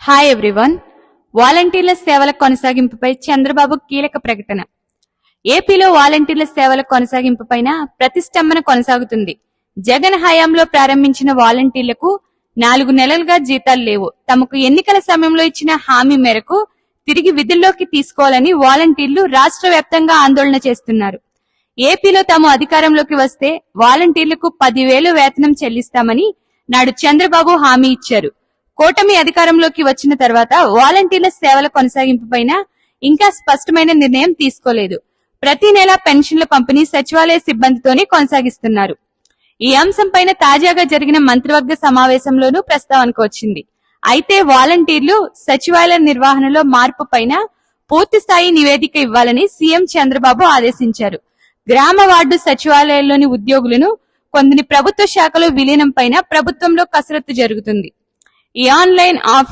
Hi everyone. వాలంటీర్ల సేవల కొనసాగింపుపై చంద్రబాబు కీలక ప్రకటన. ఏపీలో వాలంటీర్ల సేవల కొనసాగింపుపైన ప్రతిష్టంభన కొనసాగుతుంది. జగన్ హయాంలో ప్రారంభించిన వాలంటీర్లకు 4 నెలలుగా జీతాలు లేవు. తమకు ఎన్నికల సమయంలో ఇచ్చిన హామీ మేరకు తిరిగి విధుల్లోకి తీసుకోవాలని వాలంటీర్లు రాష్ట్ర వ్యాప్తంగా ఆందోళన చేస్తున్నారు. ఏపీలో తాము అధికారంలోకి వస్తే వాలంటీర్లకు 10,000 వేతనం చెల్లిస్తామని నాడు చంద్రబాబు హామీ ఇచ్చారు. కూటమి అధికారంలోకి వచ్చిన తర్వాత వాలంటీర్ల సేవల కొనసాగింపుపైన ఇంకా స్పష్టమైన నిర్ణయం తీసుకోలేదు. ప్రతి నెల పెన్షన్ల పంపిణీ సచివాలయ సిబ్బందితోనే కొనసాగిస్తున్నారు. ఈ అంశంపైన తాజాగా జరిగిన మంత్రివర్గ సమావేశంలోనూ ప్రస్తావనకు వచ్చింది. అయితే వాలంటీర్లు సచివాలయ నిర్వహణలో మార్పు పైన పూర్తి స్థాయి నివేదిక ఇవ్వాలని సీఎం చంద్రబాబు ఆదేశించారు. గ్రామ వార్డు సచివాలయాల్లోని ఉద్యోగులను కొందరి ప్రభుత్వ శాఖలో విలీనం పైన ప్రభుత్వంలో కసరత్తు జరుగుతుంది. ఈ ఆన్లైన్ ఆఫ్లైన్